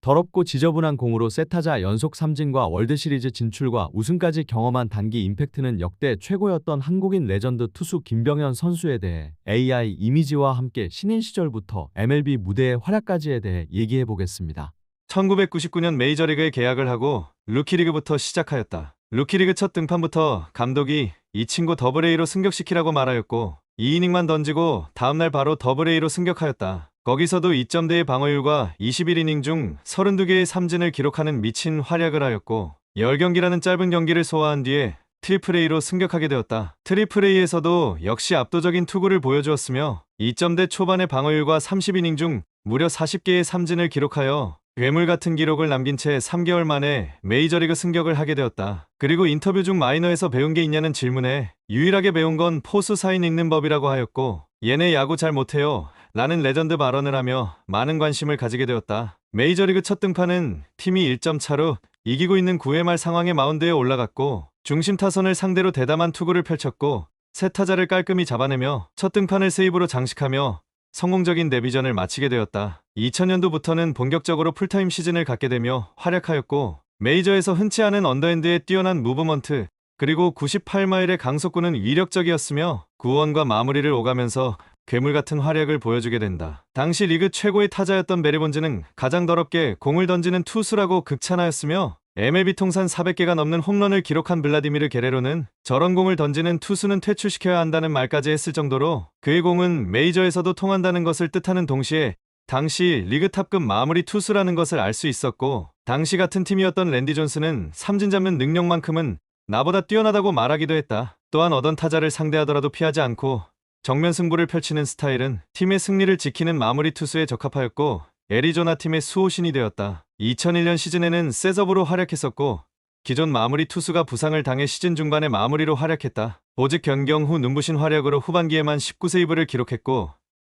더럽고 지저분한 공으로 세타자 연속 삼진과 월드시리즈 진출과 우승까지 경험한 단기 임팩트는 역대 최고였던 한국인 레전드 투수 김병현 선수에 대해 AI 이미지와 함께 신인 시절부터 MLB 무대의 활약까지에 대해 얘기해 보겠습니다. 1999년 메이저리그에 계약을 하고 루키리그부터 시작하였다. 루키리그 첫 등판부터 감독이 이 친구 더블A로 승격시키라고 말하였고 2이닝만 던지고 다음날 바로 더블A로 승격하였다. 거기서도 2점대의 방어율과 21이닝 중 32개의 삼진을 기록하는 미친 활약을 하였고 10경기라는 짧은 경기를 소화한 뒤에 트리플A로 승격하게 되었다. 트리플A에서도 역시 압도적인 투구를 보여주었으며 2점대 초반의 방어율과 30이닝 중 무려 40개의 삼진을 기록하여 괴물 같은 기록을 남긴 채 3개월 만에 메이저리그 승격을 하게 되었다. 그리고 인터뷰 중 마이너에서 배운 게 있냐는 질문에 유일하게 배운 건 포수 사인 읽는 법이라고 하였고 얘네 야구 잘 못해요 라는 레전드 발언을 하며 많은 관심을 가지게 되었다. 메이저리그 첫 등판은 팀이 1점 차로 이기고 있는 9회 말 상황의 마운드에 올라갔고 중심 타선을 상대로 대담한 투구를 펼쳤고 세 타자를 깔끔히 잡아내며 첫 등판을 세이브로 장식하며 성공적인 데뷔전을 마치게 되었다. 2000년도부터는 본격적으로 풀타임 시즌을 갖게 되며 활약하였고 메이저에서 흔치 않은 언더핸드의 뛰어난 무브먼트 그리고 98마일의 강속구는 위력적이었으며 구원과 마무리를 오가면서 괴물같은 활약을 보여주게 된다. 당시 리그 최고의 타자였던 베리 본즈는 가장 더럽게 공을 던지는 투수라고 극찬하였으며 MLB 통산 400개가 넘는 홈런을 기록한 블라디미르 게레로는 저런 공을 던지는 투수는 퇴출시켜야 한다는 말까지 했을 정도로 그의 공은 메이저에서도 통한다는 것을 뜻하는 동시에 당시 리그 탑급 마무리 투수라는 것을 알 수 있었고 당시 같은 팀이었던 랜디 존스는 삼진 잡는 능력만큼은 나보다 뛰어나다고 말하기도 했다. 또한 어떤 타자를 상대하더라도 피하지 않고 정면 승부를 펼치는 스타일은 팀의 승리를 지키는 마무리 투수에 적합하였고 애리조나 팀의 수호신이 되었다. 2001년 시즌에는 셋업으로 활약했었고 기존 마무리 투수가 부상을 당해 시즌 중반에 마무리로 활약했다. 보직 변경 후 눈부신 활약으로 후반기에만 19세이브를 기록했고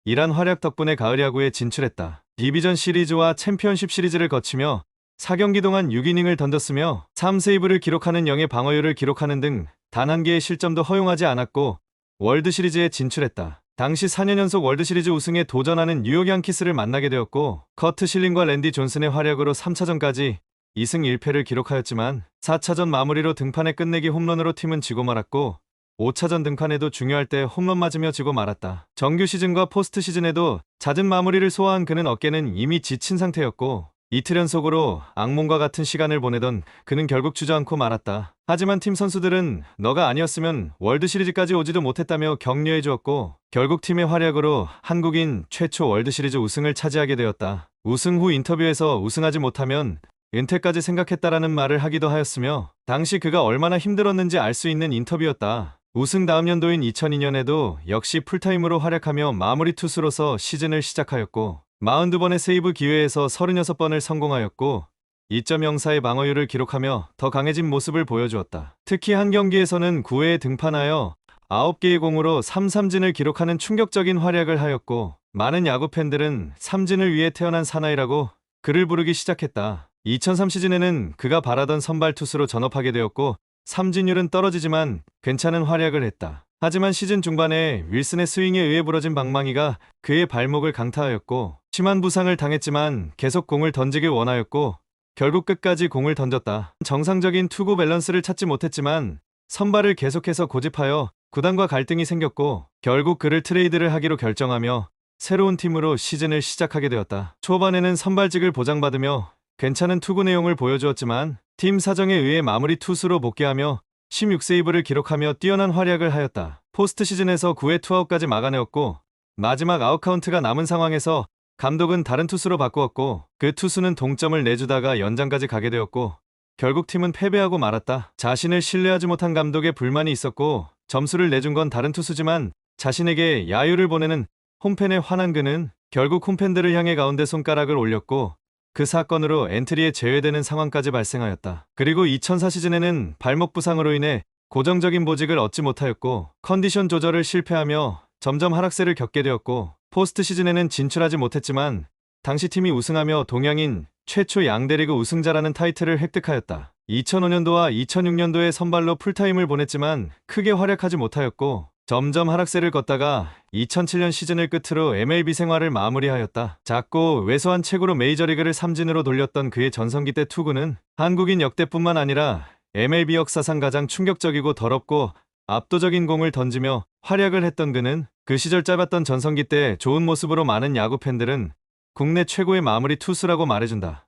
이란 활약 덕분에 가을 야구에 진출했다. 디비전 시리즈와 챔피언십 시리즈를 거치며 4경기 동안 6이닝을 던졌으며 3세이브를 기록하는 0의 방어율을 기록하는 등 단 한 개의 실점도 허용하지 않았고 월드시리즈에 진출했다. 당시 4년 연속 월드시리즈 우승에 도전하는 뉴욕 양키스를 만나게 되었고 커트 실링과 랜디 존슨의 활약으로 3차전까지 2승 1패를 기록하였지만 4차전 마무리로 등판에 끝내기 홈런으로 팀은 지고 말았고 5차전 등판에도 중요할 때 홈런 맞으며 지고 말았다. 정규 시즌과 포스트 시즌에도 잦은 마무리를 소화한 그는 어깨는 이미 지친 상태였고 이틀 연속으로 악몽과 같은 시간을 보내던 그는 결국 주저앉고 말았다. 하지만 팀 선수들은 너가 아니었으면 월드시리즈까지 오지도 못했다며 격려해 주었고 결국 팀의 활약으로 한국인 최초 월드시리즈 우승을 차지하게 되었다. 우승 후 인터뷰에서 우승하지 못하면 은퇴까지 생각했다라는 말을 하기도 하였으며 당시 그가 얼마나 힘들었는지 알 수 있는 인터뷰였다. 우승 다음 연도인 2002년에도 역시 풀타임으로 활약하며 마무리 투수로서 시즌을 시작하였고 42번의 세이브 기회에서 36번을 성공하였고 2.04의 방어율을 기록하며 더 강해진 모습을 보여주었다. 특히 한 경기에서는 9회에 등판하여 9개의 공으로 3삼진을 기록하는 충격적인 활약을 하였고 많은 야구 팬들은 삼진을 위해 태어난 사나이라고 그를 부르기 시작했다. 2003 시즌에는 그가 바라던 선발 투수로 전업하게 되었고 삼진율은 떨어지지만 괜찮은 활약을 했다. 하지만 시즌 중반에 윌슨의 스윙에 의해 부러진 방망이가 그의 발목을 강타하였고 심한 부상을 당했지만 계속 공을 던지길 원하였고 결국 끝까지 공을 던졌다. 정상적인 투구 밸런스를 찾지 못했지만 선발을 계속해서 고집하여 구단과 갈등이 생겼고 결국 그를 트레이드를 하기로 결정하며 새로운 팀으로 시즌을 시작하게 되었다. 초반에는 선발직을 보장받으며 괜찮은 투구 내용을 보여주었지만 팀 사정에 의해 마무리 투수로 복귀하며 16세이브를 기록하며 뛰어난 활약을 하였다. 포스트 시즌에서 9회 투아웃까지 막아내었고 마지막 아웃카운트가 남은 상황에서 감독은 다른 투수로 바꾸었고 그 투수는 동점을 내주다가 연장까지 가게 되었고 결국 팀은 패배하고 말았다. 자신을 신뢰하지 못한 감독에 불만이 있었고 점수를 내준 건 다른 투수지만 자신에게 야유를 보내는 홈팬에 화난 그는 결국 홈팬들을 향해 가운데 손가락을 올렸고 그 사건으로 엔트리에 제외되는 상황까지 발생하였다. 그리고 2004 시즌에는 발목 부상으로 인해 고정적인 보직을 얻지 못하였고 컨디션 조절을 실패하며 점점 하락세를 겪게 되었고 포스트 시즌에는 진출하지 못했지만 당시 팀이 우승하며 동양인 최초 양대리그 우승자라는 타이틀을 획득하였다. 2005년도와 2006년도에 선발로 풀타임을 보냈지만 크게 활약하지 못하였고 점점 하락세를 걷다가 2007년 시즌을 끝으로 MLB 생활을 마무리하였다. 작고 왜소한 체구로 메이저리그를 삼진으로 돌렸던 그의 전성기 때 투구는 한국인 역대뿐만 아니라 MLB 역사상 가장 충격적이고 더럽고 압도적인 공을 던지며 활약을 했던 그는 그 시절 짧았던 전성기 때 좋은 모습으로 많은 야구 팬들은 국내 최고의 마무리 투수라고 말해준다.